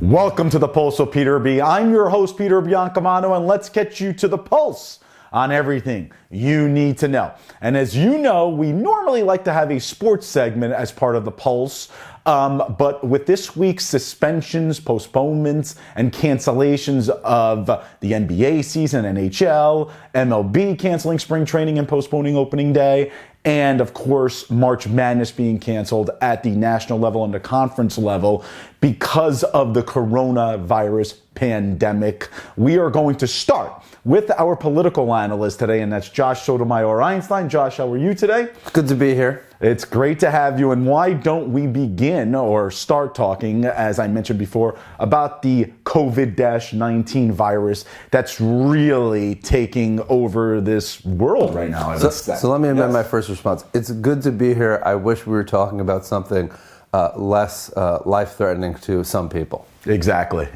Welcome to the Pulse of Peter B. I'm your host, Peter Biancamano, and let's get you to the pulse on everything you need to know. And as you know, we normally like to have a sports segment as part of the Pulse, but with this week's suspensions, postponements, and cancellations of the NBA season, NHL, MLB canceling spring training and postponing opening day, and of course, March Madness being canceled at the national level and the conference level because of the coronavirus pandemic, we are going to start with our political analyst today, and that's Josh Sotomayor Einstein. Josh, how are you today? It's good to be here. It's great to have you. And why don't we begin or start talking, as I mentioned before, about the COVID-19 virus that's really taking over this world right now? So let me amend my first response. It's good to be here. I wish we were talking about something less life-threatening to some people. Exactly.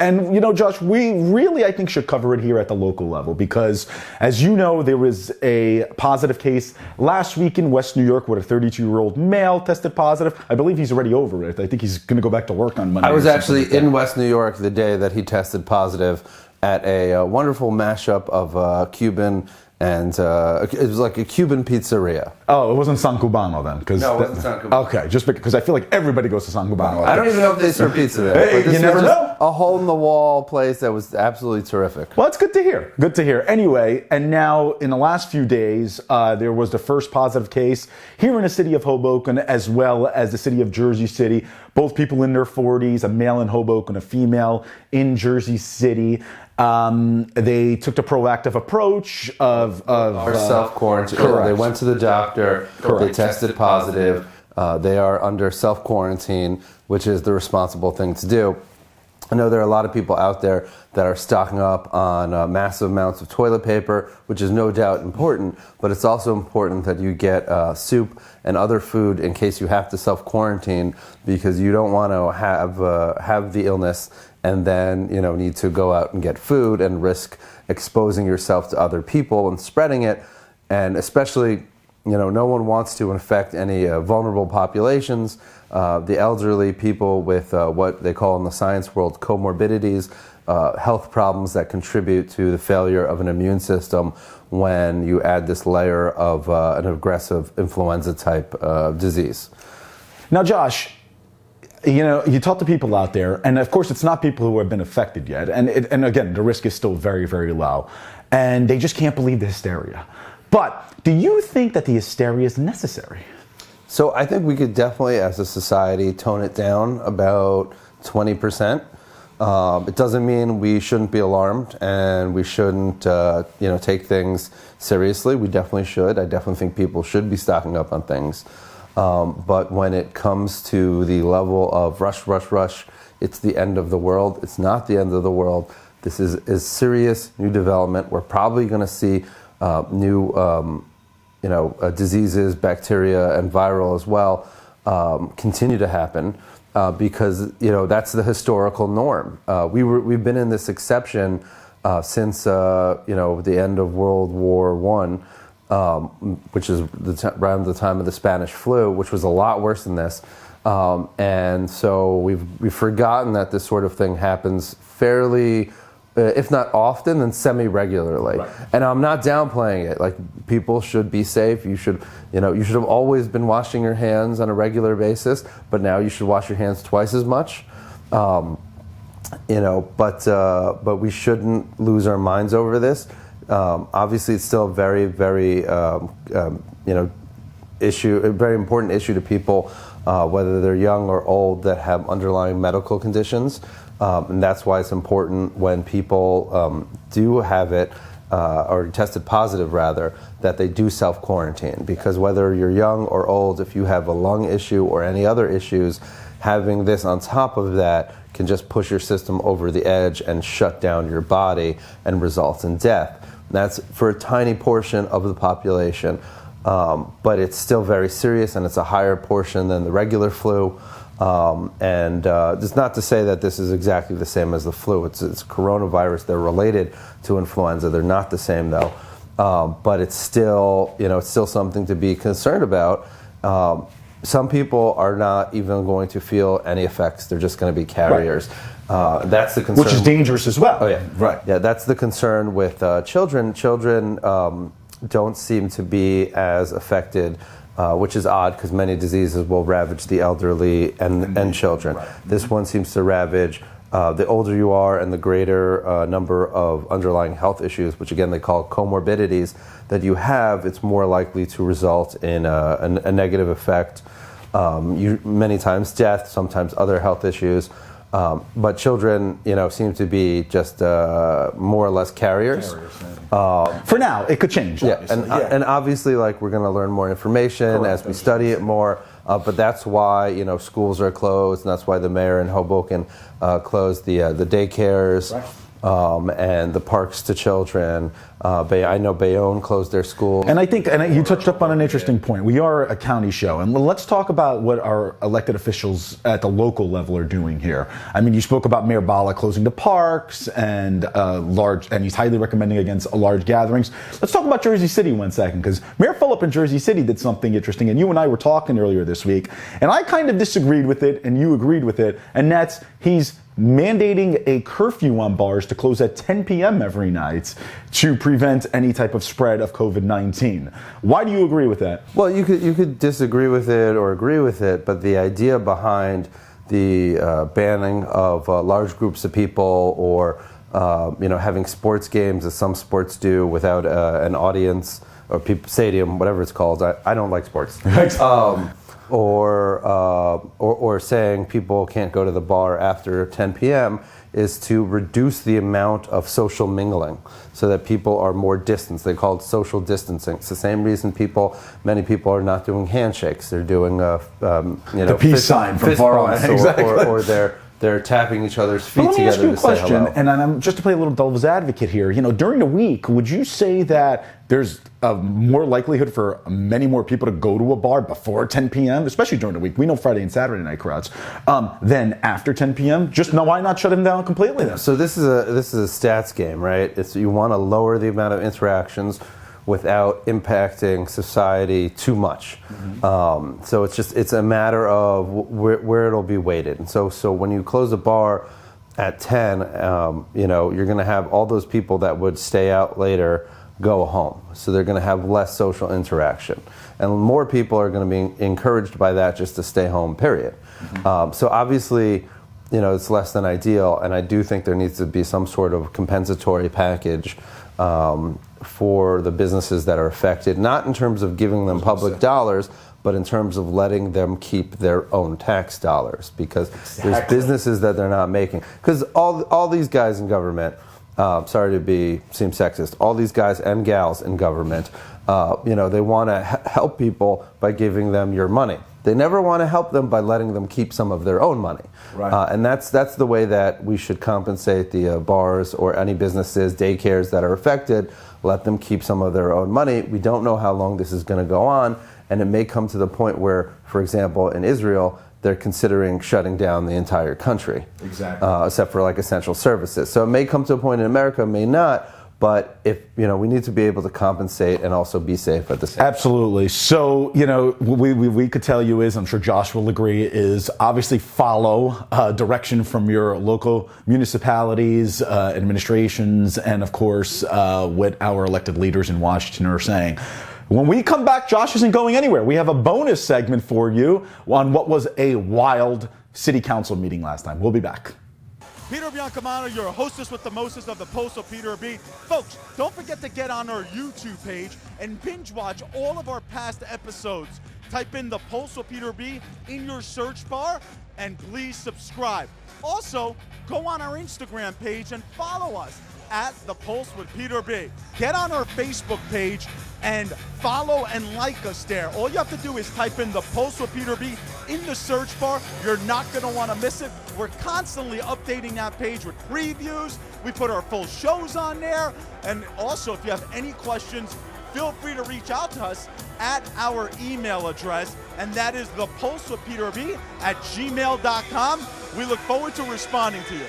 And, you know, Josh, we really, I think, should cover it here at the local level because, as you know, there was a positive case last week in West New York where a 32-year-old male tested positive. I believe he's already over it. I think he's going to go back to work on Monday. I was actually in West New York the day that he tested positive at a wonderful mashup of Cuban and it was like a Cuban pizzeria. Oh, it wasn't San Cubano then? No, it wasn't San Cubano. Okay, just because I feel like everybody goes to San Cubano. I don't even know if they serve pizza there. Hey, but this you never know. A hole-in-the-wall place that was absolutely terrific. Well, it's good to hear. Good to hear. Anyway, and now in the last few days, there was the first positive case here in the city of Hoboken as well as the city of Jersey City. Both people in their 40s, a male in Hoboken, a female in Jersey City. They took the proactive approach of self-quarantine. Correct. They went to the doctor. Correct. They tested positive. They are under self-quarantine, which is the responsible thing to do. I know there are a lot of people out there that are stocking up on massive amounts of toilet paper, which is no doubt important, but it's also important that you get soup and other food in case you have to self-quarantine because you don't want to have the illness and then need to go out and get food and risk exposing yourself to other people and spreading it. And especially, no one wants to infect any vulnerable populations. The elderly, people with what they call in the science world comorbidities, health problems that contribute to the failure of an immune system when you add this layer of an aggressive influenza type disease. Now, Josh, you talk to people out there, and of course, it's not people who have been affected yet. And again, the risk is still very, very low. And they just can't believe the hysteria. But do you think that the hysteria is necessary? So I think we could definitely, as a society, tone it down about 20%. It doesn't mean we shouldn't be alarmed and we shouldn't, take things seriously. We definitely should. I definitely think people should be stocking up on things. But when it comes to the level of rush, it's the end of the world. It's not the end of the world. This is serious new development. We're probably going to see new diseases, bacteria, and viral as well continue to happen because that's the historical norm. We've been in this exception since the end of World War I, which is around the time of the Spanish flu, which was a lot worse than this. And so we've forgotten that this sort of thing happens fairly, if not often, then semi-regularly. Right. And I'm not downplaying it. Like, people should be safe. You should have always been washing your hands on a regular basis, but now you should wash your hands twice as much. But we shouldn't lose our minds over this. Obviously, it's still a very, very, a very important issue to people, whether they're young or old, that have underlying medical conditions. And that's why it's important when people do have it, or tested positive rather, that they do self-quarantine. Because whether you're young or old, if you have a lung issue or any other issues, having this on top of that can just push your system over the edge and shut down your body and result in death. And that's for a tiny portion of the population, but it's still very serious, and it's a higher portion than the regular flu. It's not to say that this is exactly the same as the flu. It's coronavirus. They're related to influenza. They're not the same though. But it's still something to be concerned about. some people are not even going to feel any effects. They're just going to be carriers. That's the concern. Which is dangerous as well. Oh yeah, right. Yeah, that's the concern with children. Children don't seem to be as affected, which is odd because many diseases will ravage the elderly and children. Right. This one seems to ravage the older you are and the greater number of underlying health issues, which again they call comorbidities, that you have, it's more likely to result in a negative effect. Many times death, sometimes other health issues. But children, seem to be just more or less carriers. For now, it could change. Yeah, and obviously, like we're going to learn more information as we study it more. But that's why schools are closed, and that's why the mayor in Hoboken closed the daycares. Right. And the parks to children. I know Bayonne closed their school. And I think, you touched up on an interesting point. We are a county show, and let's talk about what our elected officials at the local level are doing here. I mean, you spoke about Mayor Bala closing the parks and and he's highly recommending against large gatherings. Let's talk about Jersey City 1 second, because Mayor Phillip in Jersey City did something interesting, and you and I were talking earlier this week, and I kind of disagreed with it, and you agreed with it, and that's he's mandating a curfew on bars to close at 10 p.m. every night to prevent any type of spread of COVID-19. Why do you agree with that? Well, you could disagree with it or agree with it, but the idea behind the banning of large groups of people or having sports games, as some sports do, without an audience or stadium, whatever it's called. I don't like sports. Or saying people can't go to the bar after 10 p.m. is to reduce the amount of social mingling so that people are more distanced. They call it social distancing. It's the same reason many people are not doing handshakes. They're doing the peace sign from far away. Exactly. Or they're tapping each other's feet together to say hello. Let me ask you a question, and I'm just to play a little devil's advocate here. During the week, would you say that there's a more likelihood for many more people to go to a bar before 10 p.m., especially during the week? We know Friday and Saturday night crowds, than after 10 p.m. Why not shut them down completely then? So this is a stats game, right? You want to lower the amount of interactions without impacting society too much. Mm-hmm. So it's a matter of where it'll be weighted. And so when you close a bar at 10, you're going to have all those people that would stay out later go home. So they're going to have less social interaction. And more people are going to be encouraged by that just to stay home, period. Mm-hmm. So obviously, it's less than ideal, and I do think there needs to be some sort of compensatory package for the businesses that are affected, not in terms of giving them public dollars, but in terms of letting them keep their own tax dollars, because there's businesses that they're not making. Because all these guys in government, sorry to seem sexist, all these guys and gals in government, they want to help people by giving them your money. They never want to help them by letting them keep some of their own money. Right. And that's the way that we should compensate the bars or any businesses, daycares that are affected. Let them keep some of their own money. We don't know how long this is going to go on, and it may come to the point where, for example, in Israel, they're considering shutting down the entire country. Exactly. Except for like essential services. So it may come to a point in America, may not. But if we need to be able to compensate and also be safe at the same time. Absolutely. So we could tell you is, I'm sure Josh will agree, is obviously follow direction from your local municipalities, administrations, and of course what our elected leaders in Washington are saying. When we come back, Josh isn't going anywhere. We have a bonus segment for you on what was a wild city council meeting last time. We'll be back. Peter Biancamano, your hostess with the mostest of the Pulse of Peter B. Folks, don't forget to get on our YouTube page and binge watch all of our past episodes. Type in the Pulse of Peter B in your search bar and please subscribe. Also, go on our Instagram page and follow us at The Pulse with Peter B. Get on our Facebook page and follow and like us there. All you have to do is type in The Pulse with Peter B in the search bar. You're not going to want to miss it. We're constantly updating that page with previews. We put our full shows on there. And also, if you have any questions, feel free to reach out to us at our email address, and that is thepulsewithpeterb@gmail.com. We look forward to responding to you.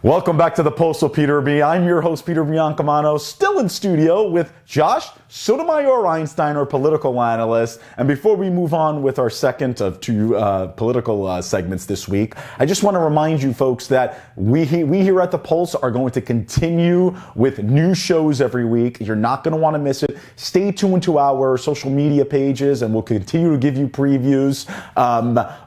Welcome back to the Postal Peter B. I'm your host, Peter Biancamano, still in studio with Josh Sotomayor Einstein, our political analyst. And before we move on with our second of two political segments this week, I just want to remind you folks that we here at the Pulse are going to continue with new shows every week. You're not going to want to miss it. Stay tuned to our social media pages and we'll continue to give you previews.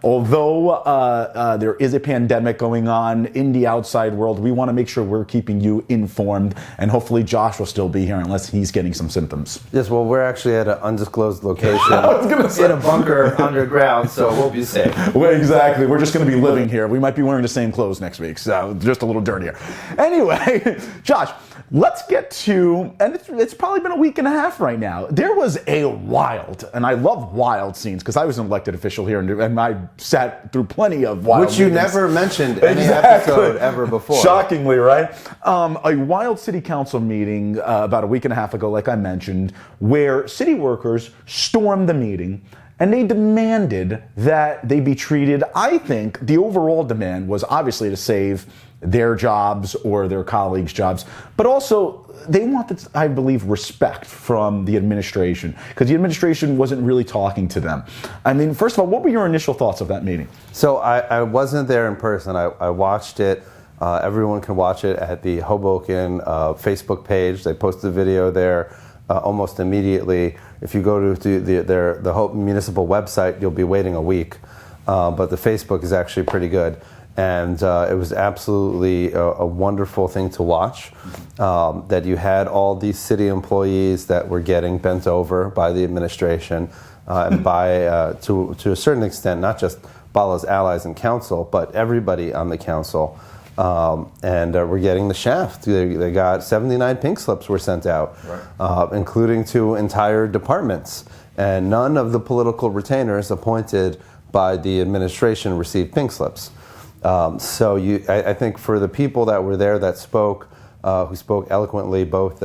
Although there is a pandemic going on in the outside world, we want to make sure we're keeping you informed, and hopefully Josh will still be here unless he's getting some symptoms. Yes, well, we're actually at an undisclosed location in a bunker underground, so we'll be safe. Well, exactly. We're just going to be living here. We might be wearing the same clothes next week, so just a little dirtier. Anyway, Josh, let's get to, and it's probably been a week and a half right now. There was a wild, and I love wild scees because I was an elected official here, and I sat through plenty of wild which you meetings. never mentioned any episode ever before. Shockingly, right? A wild city council meeting about a week and a half ago, like I mentioned, where city workers stormed the meeting and they demanded that they be treated. I think the overall demand was obviously to save their jobs or their colleagues' jobs, but also they wanted, I believe, respect from the administration because the administration wasn't really talking to them. I mean, first of all, what were your initial thoughts of that meeting? So I wasn't there in person. I watched it. Everyone can watch it at the Hoboken Facebook page. They posted a video there almost immediately. If you go to the Hoboken municipal website, you'll be waiting a week. But the Facebook is actually pretty good. And it was absolutely a wonderful thing to watch, that you had all these city employees that were getting bent over by the administration and by, to a certain extent, not just Bala's allies in council, but everybody on the council. And we're getting the shaft. They got 79 pink slips were sent out, right. Including to entire departments. And none of the political retainers appointed by the administration received pink slips. So I think for the people that were there that spoke, who spoke eloquently, both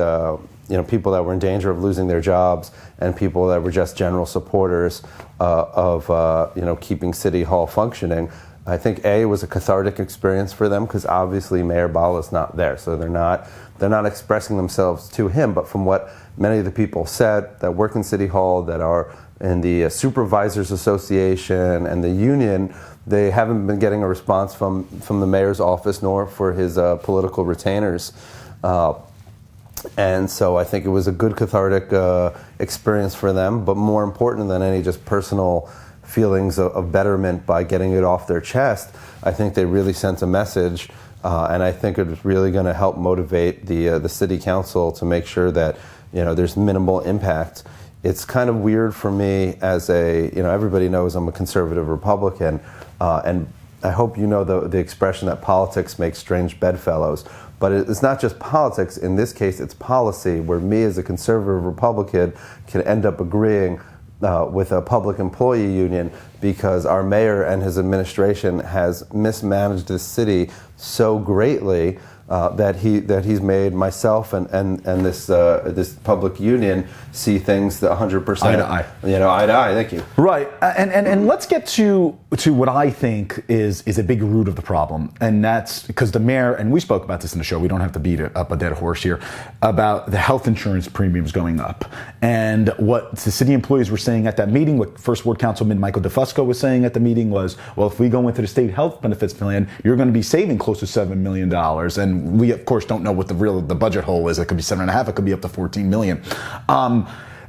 people that were in danger of losing their jobs and people that were just general supporters of keeping City Hall functioning. I think it was a cathartic experience for them because obviously Mayor Bala's not there, so they're not expressing themselves to him. But from what many of the people said that work in City Hall, that are in the Supervisors Association and the union, they haven't been getting a response from the mayor's office nor for his political retainers. And so I think it was a good cathartic experience for them, but more important than any just personal feelings of betterment by getting it off their chest, I think they really sent a message, and I think it's really going to help motivate the city council to make sure that there's minimal impact. It's kind of weird for me as everybody knows I'm a conservative Republican, and I hope you know the expression that politics makes strange bedfellows. But it's not just politics. In this case, it's policy, where me as a conservative Republican can end up agreeing with a public employee union because our mayor and his administration has mismanaged this city so greatly that he's made myself and this public union see things 100% eye to eye. Eye to eye. Thank you. Right, and let's get to what I think is a big root of the problem, and that's because the mayor, and we spoke about this in the show. We don't have to beat up a dead horse here about the health insurance premiums going up, and what the city employees were saying at that meeting. What First Ward Councilman Michael DeFusco was saying at the meeting was, well, if we go into the state health benefits plan, you're going to be saving close to $7 million, and we of course don't know what the budget hole is. It could be 7.5. It could be up to 14 million.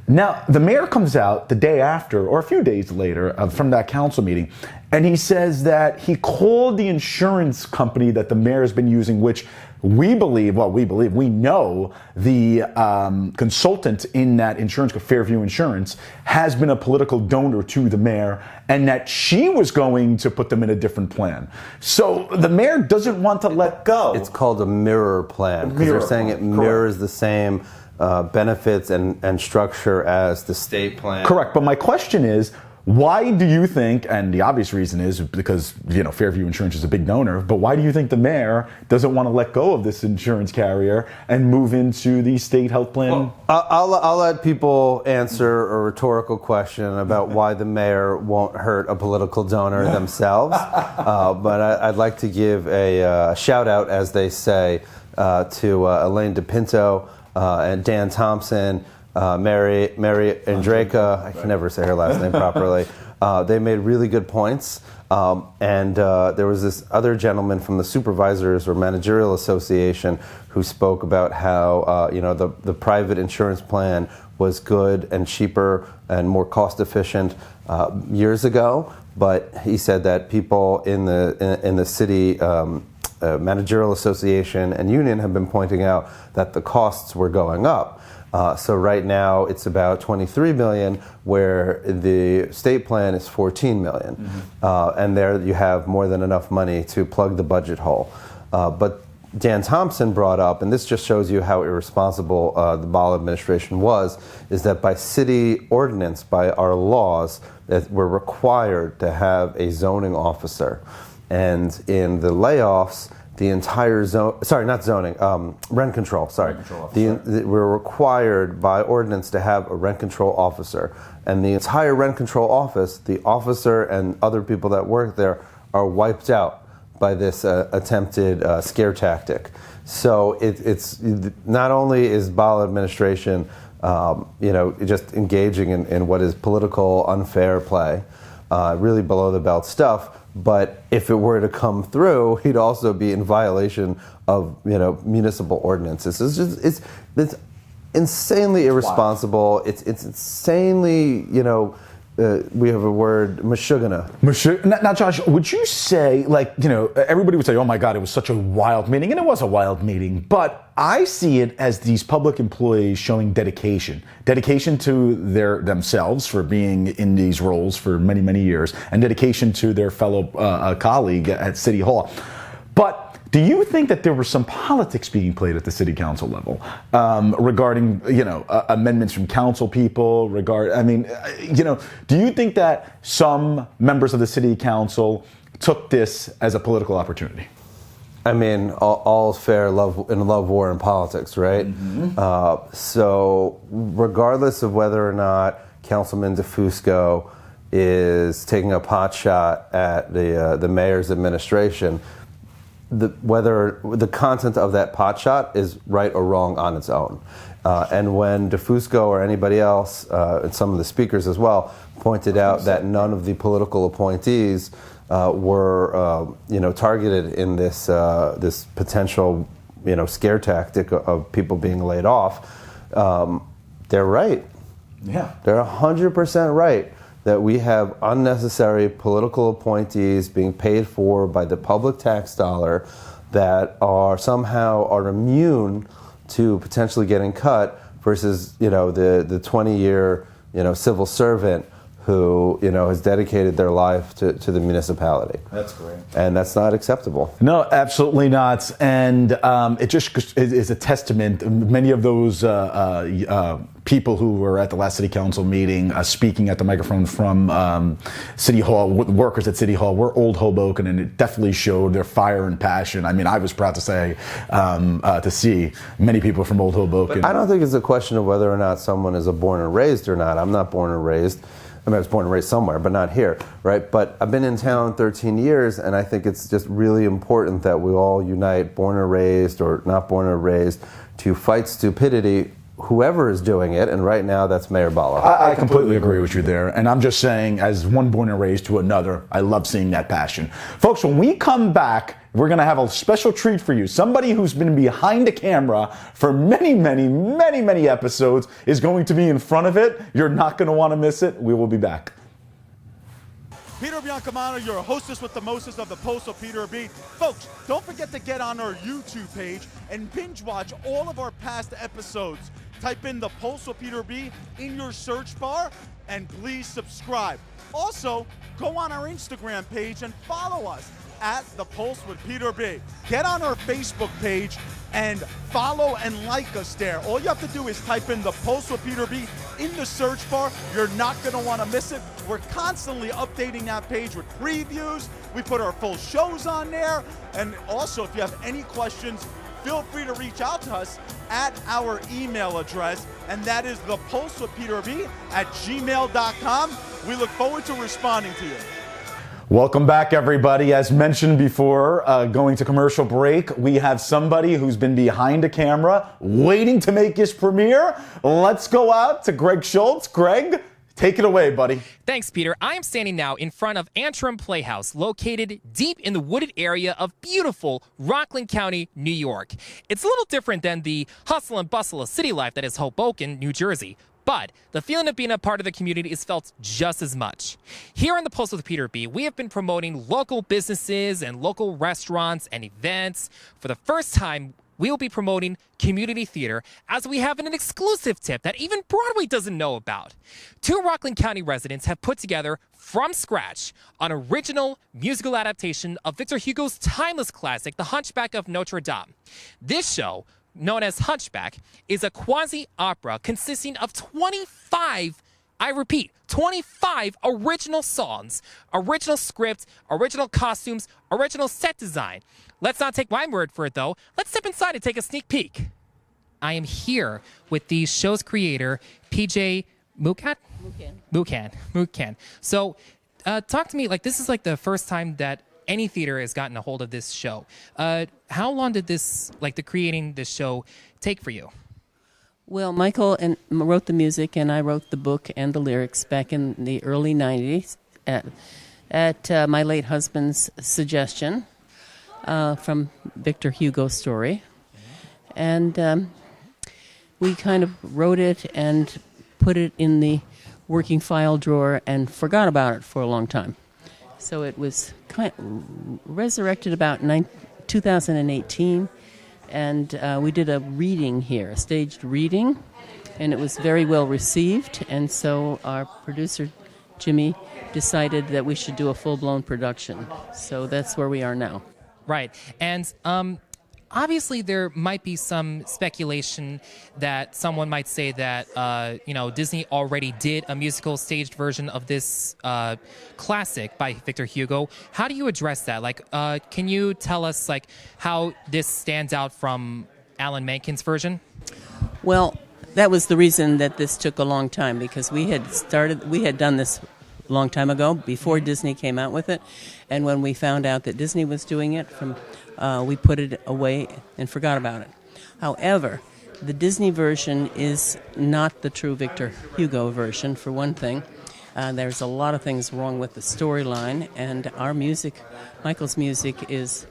Now, the mayor comes out the day after, or a few days later, from that council meeting, and he says that he called the insurance company that the mayor has been using, which we know the consultant in that insurance, Fairview Insurance, has been a political donor to the mayor, and that she was going to put them in a different plan. So the mayor doesn't want to let go. It's called a mirror plan, because they're saying it mirrors the same benefits and structure as the state plan. Correct, but my question is, Why do you think, and the obvious reason is because, Fairview Insurance is a big donor, but why do you think the mayor doesn't want to let go of this insurance carrier and move into the state health plan? Well, I'll let people answer a rhetorical question about why the mayor won't hurt a political donor themselves. But I'd like to give a shout out, as they say, to Elaine DePinto and Dan Thompson, Mary Andraka. I can never say her last name properly. They made really good points. And there was this other gentleman from the Supervisors or Managerial Association who spoke about how the private insurance plan was good and cheaper and more cost efficient years ago. But he said that people in the city Managerial Association and union have been pointing out that the costs were going up. So right now it's about $23 million, where the state plan is $14 million. And there you have more than enough money to plug the budget hole. But Dan Thompson brought up, and this just shows you how irresponsible the Ball administration was, is that by city ordinance, by our laws, that we're required to have a zoning officer. And in the layoffs, the entire rent control, we're required by ordinance to have a rent control officer. And the entire rent control office, the officer and other people that work there, are wiped out by this attempted scare tactic. So it's not only is Bala administration, just engaging in what is political unfair play, really below the belt stuff, but if it were to come through, he'd also be in violation of municipal ordinances. It's insanely irresponsible. It's insanely we have a word, mashugana. Now, Josh, would you say, everybody would say, oh my God, it was such a wild meeting, and it was a wild meeting, but I see it as these public employees showing dedication to themselves for being in these roles for many, many years, and dedication to their fellow colleague at City Hall. But do you think that there was some politics being played at the city council level regarding, amendments from council people? Do you think that some members of the city council took this as a political opportunity? I mean, all's fair in love, war, and politics, right? So regardless of whether or not Councilman DeFusco is taking a pot shot at the mayor's administration, whether the content of that pot shot is right or wrong on its own. And when DeFusco or anybody else, and some of the speakers as well, pointed out that none of the political appointees were targeted in this potential scare tactic of people being laid off, they're right. Yeah, they're 100% right that we have unnecessary political appointees being paid for by the public tax dollar that are immune to potentially getting cut versus the 20-year civil servant who has dedicated their life to the municipality. That's great. And that's not acceptable. No, absolutely not. And it just is a testament. Many of those people who were at the last city council meeting speaking at the microphone from City Hall, workers at City Hall, were old Hoboken, and it definitely showed their fire and passion. I mean, I was proud to say, to see many people from old Hoboken. But I don't think it's a question of whether or not someone is born and raised or not. I'm not born and raised. I mean, I was born and raised somewhere, but not here, right? But I've been in town 13 years, and I think it's just really important that we all unite, born or raised or not born or raised, to fight stupidity, whoever is doing it, and right now that's Mayor Bala. I completely agree with you there, and I'm just saying, as one born and raised to another, I love seeing that passion. Folks, when we come back, we're going to have a special treat for you. Somebody who's been behind the camera for many, many, many, many episodes is going to be in front of it. You're not going to want to miss it. We will be back. Peter Biancamano, your hostess with the mostest of the Postal Peter B. Folks, don't forget to get on our YouTube page and binge watch all of our past episodes. Type in the Postal Peter B in your search bar and please subscribe. Also, go on our Instagram page and follow us at The Pulse with Peter B. Get on our Facebook page and follow and like us there. All you have to do is type in The Pulse with Peter B in the search bar. You're not going to want to miss it. We're constantly updating that page with previews. We put our full shows on there. And also, if you have any questions, feel free to reach out to us at our email address, and that is thepulsewithpeterb@gmail.com. We look forward to responding to you. Welcome back, everybody. As mentioned before, going to commercial break, we have somebody who's been behind a camera waiting to make his premiere. Let's go out to Greg Schultz. Greg, take it away, buddy. Thanks, Peter. I am standing now in front of Antrim Playhouse, located deep in the wooded area of beautiful Rockland County, New York. It's a little different than the hustle and bustle of city life that is Hoboken, New Jersey. But the feeling of being a part of the community is felt just as much. Here on the Pulse with Peter B, we have been promoting local businesses and local restaurants and events. For the first time, we will be promoting community theater, as we have an exclusive tip that even Broadway doesn't know about. 2 Rockland County residents have put together from scratch an original musical adaptation of Victor Hugo's timeless classic, The Hunchback of Notre Dame. This show, known as Hunchback, is a quasi-opera consisting of 25, I repeat, 25 original songs, original script, original costumes, original set design. Let's not take my word for it, though. Let's step inside and take a sneak peek. I am here with the show's creator, PJ Mukan? Mukan. So, talk to me, this is the first time that any theater has gotten a hold of this show. How long did this, the creating this show, take for you? Well, Michael wrote the music, and I wrote the book and the lyrics back in the early 90s at my late husband's suggestion from Victor Hugo's story. And we kind of wrote it and put it in the working file drawer and forgot about it for a long time. So it was resurrected about 2018, and we did a reading here, a staged reading, and it was very well received. And so our producer, Jimmy, decided that we should do a full-blown production. So that's where we are now. Right. And obviously there might be some speculation that someone might say that, Disney already did a musical staged version of this classic by Victor Hugo. How do you address that? Can you tell us, how this stands out from Alan Menken's version? Well, that was the reason that this took a long time, because we had done this a long time ago, before Disney came out with it. And when we found out that Disney was doing it, we put it away and forgot about it. However, the Disney version is not the true Victor Hugo version, for one thing. There's a lot of things wrong with the storyline, and our music, Michael's music, is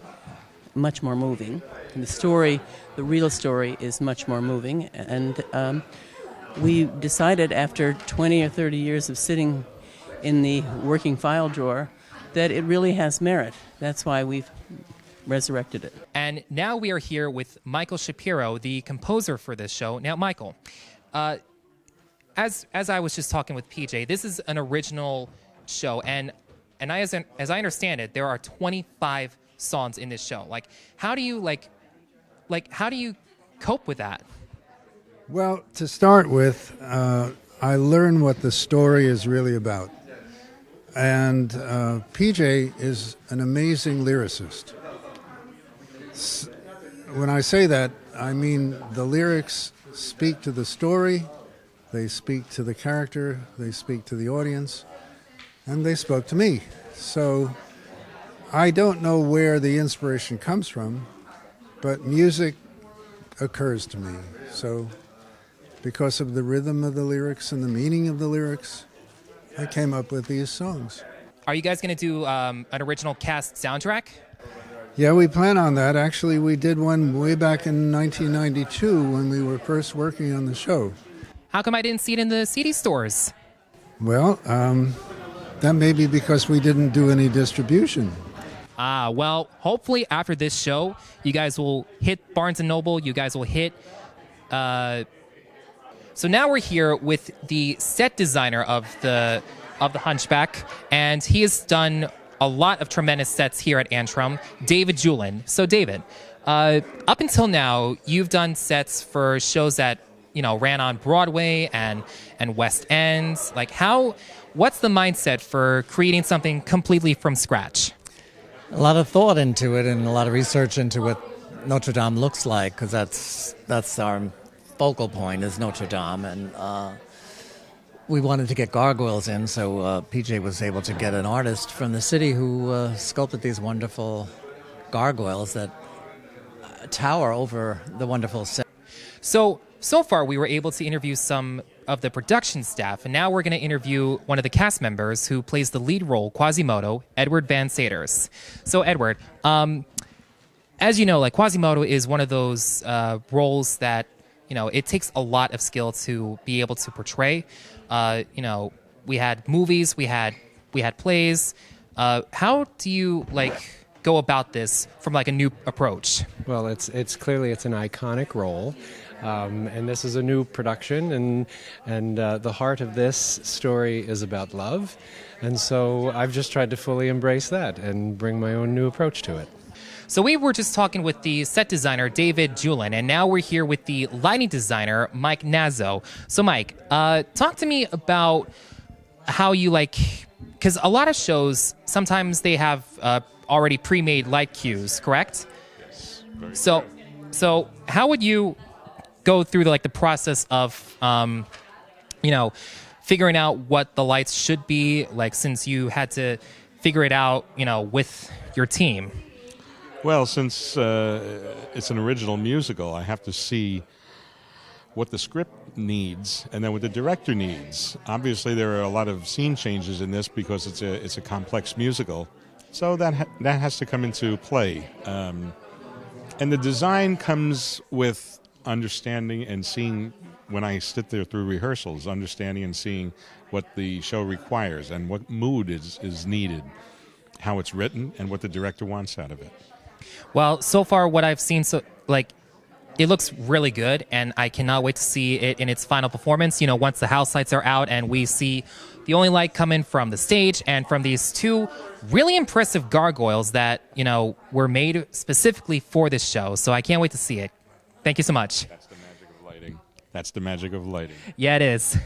much more moving. And the real story, is much more moving. And we decided after 20 or 30 years of sitting in the working file drawer that it really has merit. That's why we've resurrected it. And now we are here with Michael Shapiro, the composer for this show. Now, Michael, as I was just talking with PJ, this is an original show, and as I understand it, there are 25 songs in this show. How do you how do you cope with that? Well, to start with, I learn what the story is really about. And PJ is an amazing lyricist. When I say that, I mean the lyrics speak to the story, they speak to the character, they speak to the audience, and they spoke to me. So I don't know where the inspiration comes from, but music occurs to me. So because of the rhythm of the lyrics and the meaning of the lyrics, I came up with these songs. Are you guys going to do an original cast soundtrack? Yeah, we plan on that. Actually, we did one way back in 1992 when we were first working on the show. How come I didn't see it in the CD stores? Well, that may be because we didn't do any distribution. Well, hopefully after this show, you guys will hit Barnes & Noble, you guys will hit... So now we're here with the set designer of the Hunchback, and he has done a lot of tremendous sets here at Antrim, David Julin. So David, up until now, you've done sets for shows that ran on Broadway and West End. Like, what's the mindset for creating something completely from scratch? A lot of thought into it and a lot of research into what Notre Dame looks like, because that's our focal point is Notre Dame, and we wanted to get gargoyles in, so PJ was able to get an artist from the city who sculpted these wonderful gargoyles that tower over the wonderful set. So far we were able to interview some of the production staff, and now we're going to interview one of the cast members who plays the lead role, Quasimodo, Edward Van Saters. So Edward, as you know, like, Quasimodo is one of those roles that, it takes a lot of skill to be able to portray. We had movies, we had plays. How do you go about this from a new approach? Well, it's clearly it's an iconic role, and this is a new production, and the heart of this story is about love, and so I've just tried to fully embrace that and bring my own new approach to it. So we were just talking with the set designer, David Julin, and now we're here with the lighting designer, Mike Nazzo. So Mike, talk to me about how you because a lot of shows, sometimes they have already pre-made light cues, correct? Yes. Very so, true. So how would you go through the process of, figuring out what the lights should be, since you had to figure it out, with your team? Well, since it's an original musical, I have to see what the script needs and then what the director needs. Obviously, there are a lot of scene changes in this because it's a complex musical, so that has to come into play. And the design comes with understanding and seeing, when I sit there through rehearsals, understanding and seeing what the show requires and what mood is needed, how it's written, and what the director wants out of it. Well, so far what I've seen, it looks really good, and I cannot wait to see it in its final performance. Once the house lights are out and we see the only light coming from the stage and from these two really impressive gargoyles that, were made specifically for this show. So I can't wait to see it. Thank you so much. That's the magic of lighting. That's the magic of lighting. Yeah, it is.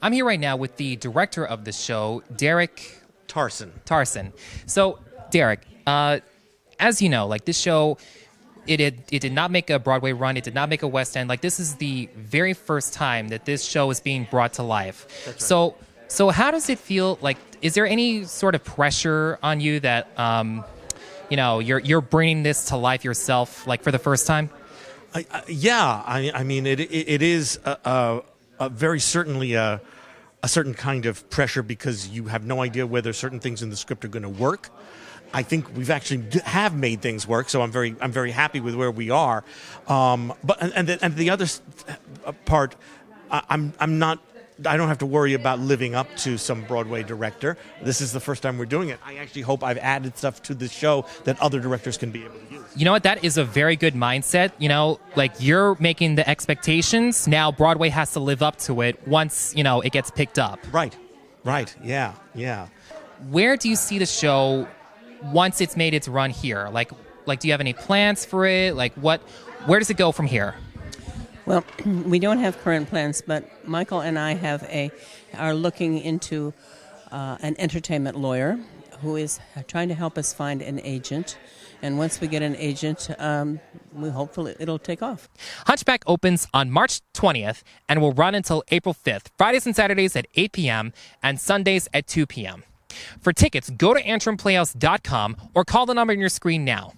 I'm here right now with the director of the show, Derek Tarson. So, Derek, as you know, this show, it did not make a Broadway run. It did not make a West End. This is the very first time that this show is being brought to life. That's right. So how does it feel? Is there any sort of pressure on you that, you're bringing this to life yourself, for the first time? Yeah. I mean, it is a very certainly a certain kind of pressure, because you have no idea whether certain things in the script are going to work. I think we've actually have made things work, so I'm very happy with where we are. But the other part, I don't have to worry about living up to some Broadway director. This is the first time we're doing it. I actually hope I've added stuff to the show that other directors can be able to use. You know what? That is a very good mindset. You're making the expectations. Now Broadway has to live up to it once, it gets picked up. Right. Yeah. Where do you see the show once it's made its run here? Do you have any plans for it? Where does it go from here? Well, we don't have current plans, but Michael and I are looking into an entertainment lawyer who is trying to help us find an agent. And once we get an agent, hopefully it'll take off. Hunchback opens on March 20th and will run until April 5th, Fridays and Saturdays at 8 p.m. and Sundays at 2 p.m. For tickets, go to AntrimPlayhouse.com or call the number on your screen now.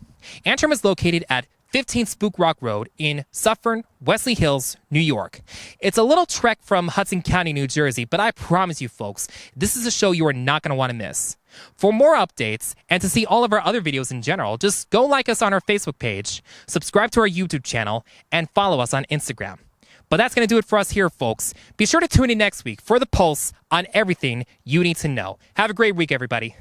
Antrim is located at 15 Spook Rock Road in Suffern, Wesley Hills, New York. It's a little trek from Hudson County, New Jersey, but I promise you folks, this is a show you are not going to want to miss. For more updates and to see all of our other videos in general, just go like us on our Facebook page, subscribe to our YouTube channel, and follow us on Instagram. But that's going to do it for us here, folks. Be sure to tune in next week for The Pulse on everything you need to know. Have a great week, everybody.